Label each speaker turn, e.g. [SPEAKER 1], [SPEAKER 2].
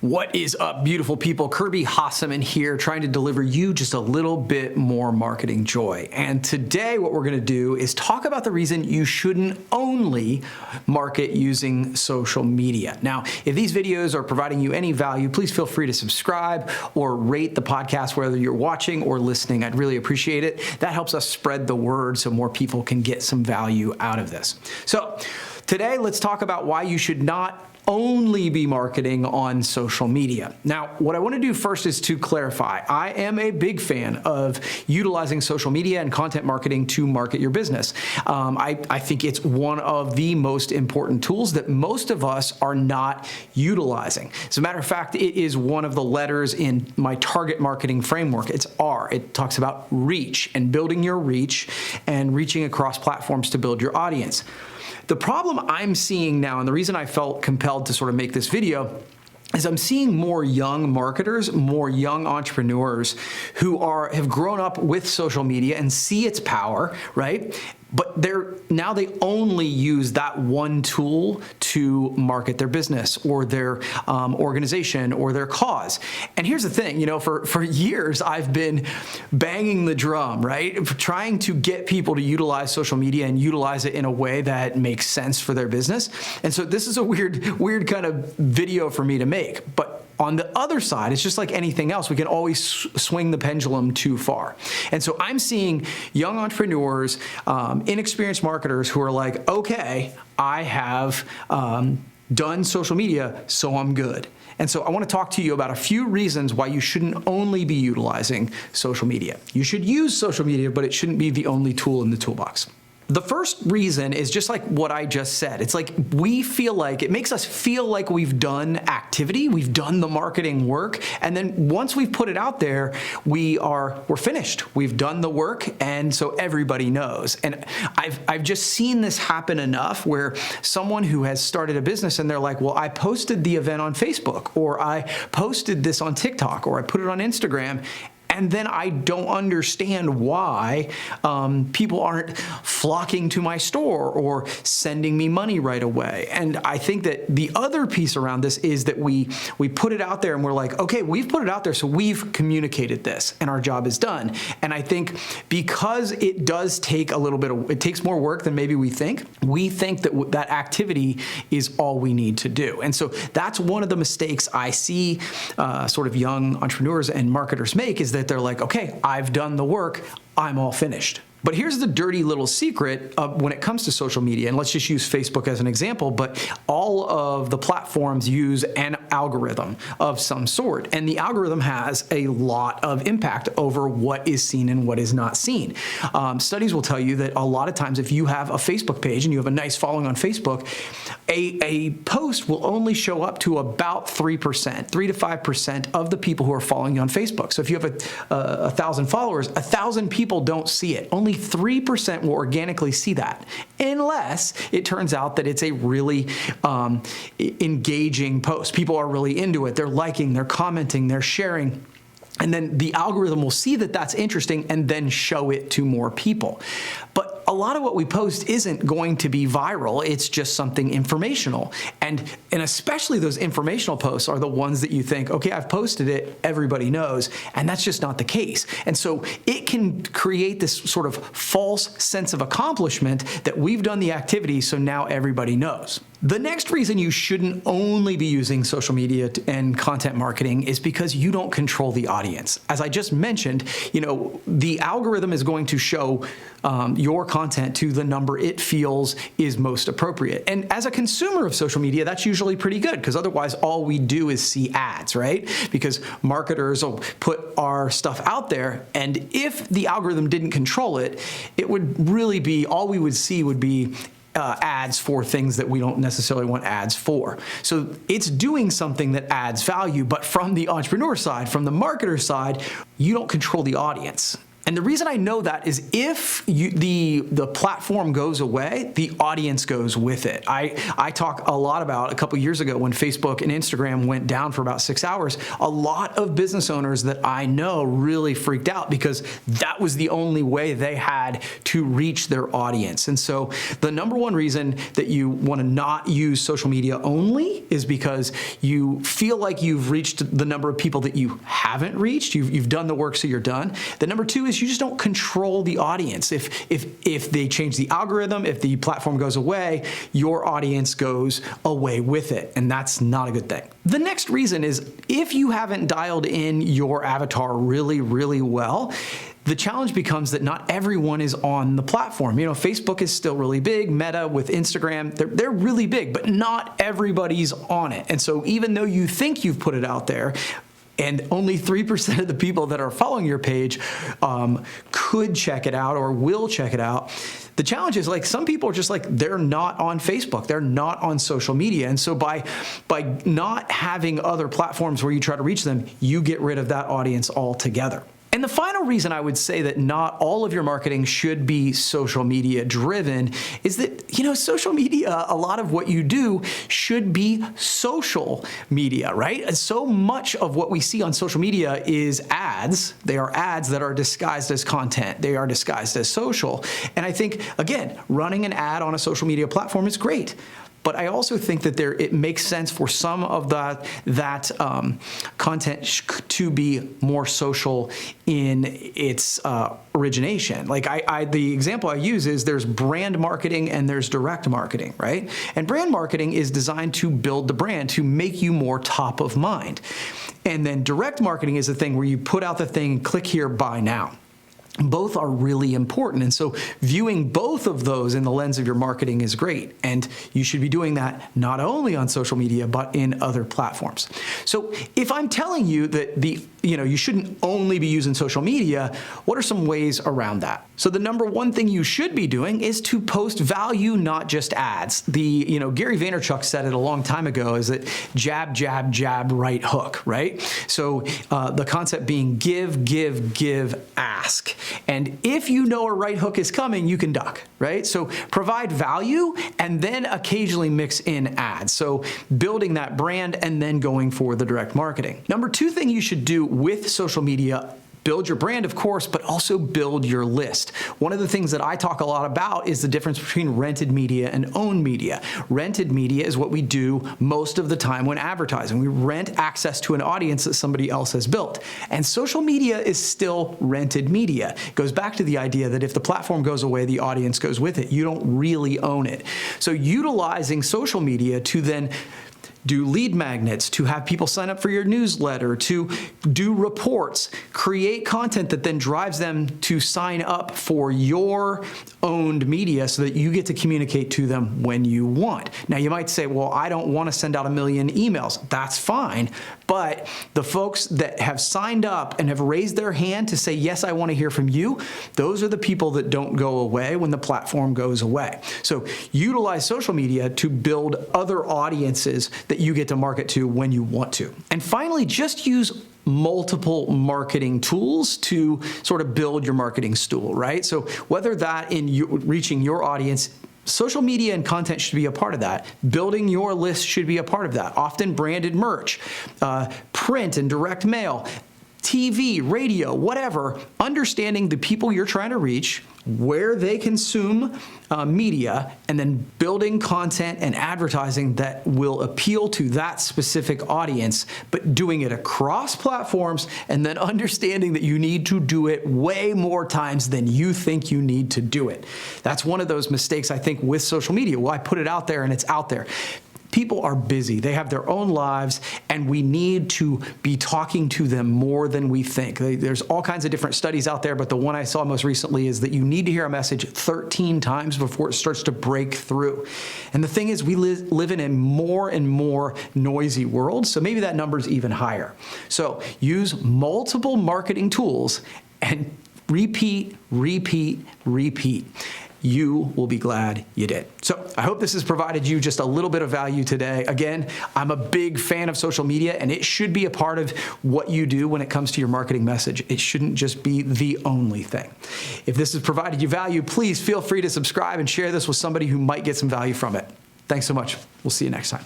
[SPEAKER 1] What is up, beautiful people? Kirby Hasseman here, trying to deliver you just a little bit more marketing joy. And today what we're going to do is talk about the reason you shouldn't only market using social media. Now, if these videos are providing you any value, please feel free to subscribe or rate the podcast, whether you're watching or listening. I'd really appreciate it. That helps us spread the word so more people can get some value out of this. So today, let's talk about why you should not only be marketing on social media. Now, what I want to do first is to clarify. I am a big fan of utilizing social media and content marketing to market your business. I think it's one of the most important tools that most of us are not utilizing. As a matter of fact, it is one of the letters in my target marketing framework. It's R. It talks about reach and building your reach and reaching across platforms to build your audience. The problem I'm seeing now, and the reason I felt compelled to sort of make this video, is I'm seeing more young marketers, more young entrepreneurs who have grown up with social media and see its power, right? But they only use that one tool to market their business or their organization or their cause. And here's the thing, for years I've been banging the drum, right? Trying to get people to utilize social media and utilize it in a way that makes sense for their business. And so this is a weird kind of video for me to make. But on the other side, it's just like anything else. We can always swing the pendulum too far. And so I'm seeing young entrepreneurs, inexperienced marketers who are like, okay, I have done social media, so I'm good. And so I want to talk to you about a few reasons why you shouldn't only be utilizing social media. You should use social media, but it shouldn't be the only tool in the toolbox. The first reason is just like what I just said. It's like it makes us feel like we've done activity, we've done the marketing work, and then once we've put it out there, we're finished. We've done the work, and so everybody knows. And I've just seen this happen enough where someone who has started a business and they're like, well, I posted the event on Facebook, or I posted this on TikTok, or I put it on Instagram, and then I don't understand why people aren't flocking to my store or sending me money right away. And I think that the other piece around this is that we put it out there and we're like, okay, we've put it out there, so we've communicated this and our job is done. And I think because it does take it takes more work than maybe we think that that activity is all we need to do. And so that's one of the mistakes I see sort of young entrepreneurs and marketers make, is that they're like, okay, I've done the work, I'm all finished. But here's the dirty little secret when it comes to social media, and let's just use Facebook as an example, but all of the platforms use an algorithm of some sort, and the algorithm has a lot of impact over what is seen and what is not seen. Studies will tell you that a lot of times if you have a Facebook page and you have a nice following on Facebook, a post will only show up to about 3%, 3 to 5% of the people who are following you on Facebook. So if you have 1,000 followers, 1,000 people don't see it. Only 3% will organically see that, unless it turns out that it's a really engaging post. People are really into it. They're liking, they're commenting, they're sharing. And then the algorithm will see that that's interesting and then show it to more people. But a lot of what we post isn't going to be viral. It's just something informational. And especially those informational posts are the ones that you think, okay, I've posted it, everybody knows. And that's just not the case. And so it can create this sort of false sense of accomplishment that we've done the activity, so now everybody knows. The next reason you shouldn't only be using social media and content marketing is because you don't control the audience. As I just mentioned, the algorithm is going to show your content to the number it feels is most appropriate. And as a consumer of social media, that's usually pretty good, because otherwise all we do is see ads, right? Because marketers will put our stuff out there, and if the algorithm didn't control it, it would really be, all we would see would be ads for things that we don't necessarily want ads for. So it's doing something that adds value, but from the entrepreneur side, from the marketer side, you don't control the audience. And the reason I know that is if the platform goes away, the audience goes with it. I talk a lot about a couple years ago when Facebook and Instagram went down for about 6 hours, a lot of business owners that I know really freaked out because that was the only way they had to reach their audience. And so the number one reason that you want to not use social media only is because you feel like you've reached the number of people that you haven't reached. You've done the work, so you're done. The number two is you just don't control the audience. If they change the algorithm, if the platform goes away, your audience goes away with it, and that's not a good thing. The next reason is if you haven't dialed in your avatar really, really well, the challenge becomes that not everyone is on the platform. You know, Facebook is still really big, Meta with Instagram, they're really big, but not everybody's on it. And so even though you think you've put it out there, and only 3% of the people that are following your page could check it out or will check it out, the challenge is like some people are just like, they're not on Facebook, they're not on social media. And so by not having other platforms where you try to reach them, you get rid of that audience altogether. And the final reason I would say that not all of your marketing should be social media driven is that, you know, social media, a lot of what you do should be social media, right? And so much of what we see on social media is ads. They are ads that are disguised as content. They are disguised as social. And I think, again, running an ad on a social media platform is great. But I also think that it makes sense for some of that content to be more social in its origination. Like the example I use is there's brand marketing and there's direct marketing, right? And brand marketing is designed to build the brand, to make you more top of mind. And then direct marketing is the thing where you put out the thing, click here, buy now. Both are really important. And so viewing both of those in the lens of your marketing is great. And you should be doing that not only on social media, but in other platforms. So if I'm telling you that you shouldn't only be using social media, what are some ways around that? So the number one thing you should be doing is to post value, not just ads. Gary Vaynerchuk said it a long time ago, is that jab, jab, jab, right hook, right? So the concept being give, give, give, ask. And if you know a right hook is coming, you can duck, right? So provide value and then occasionally mix in ads. So building that brand and then going for the direct marketing. Number two thing you should do with social media, build your brand, of course, but also build your list. One of the things that I talk a lot about is the difference between rented media and owned media. Rented media is what we do most of the time when advertising. We rent access to an audience that somebody else has built. And social media is still rented media. It goes back to the idea that if the platform goes away, the audience goes with it. You don't really own it. So utilizing social media to then do lead magnets, to have people sign up for your newsletter, to do reports, create content that then drives them to sign up for your owned media so that you get to communicate to them when you want. Now you might say, well, I don't want to send out 1 million emails. That's fine. But the folks that have signed up and have raised their hand to say, yes, I want to hear from you, those are the people that don't go away when the platform goes away. So utilize social media to build other audiences that you get to market to when you want to. And finally, just use multiple marketing tools to sort of build your marketing stool, right? So whether that in reaching your audience, social media and content should be a part of that. Building your list should be a part of that. Often branded merch, print and direct mail, TV, radio, whatever, understanding the people you're trying to reach, where they consume media, and then building content and advertising that will appeal to that specific audience, but doing it across platforms, and then understanding that you need to do it way more times than you think you need to do it. That's one of those mistakes I think with social media. Well, I put it out there and it's out there. People are busy. They have their own lives, and we need to be talking to them more than we think. There's all kinds of different studies out there, but the one I saw most recently is that you need to hear a message 13 times before it starts to break through. And the thing is, we live in a more and more noisy world, so maybe that number's even higher. So use multiple marketing tools and repeat, repeat, repeat. you will be glad you did. So I hope this has provided you just a little bit of value today. Again, I'm a big fan of social media, and it should be a part of what you do when it comes to your marketing message. It shouldn't just be the only thing. If this has provided you value, please feel free to subscribe and share this with somebody who might get some value from it. Thanks so much. We'll see you next time.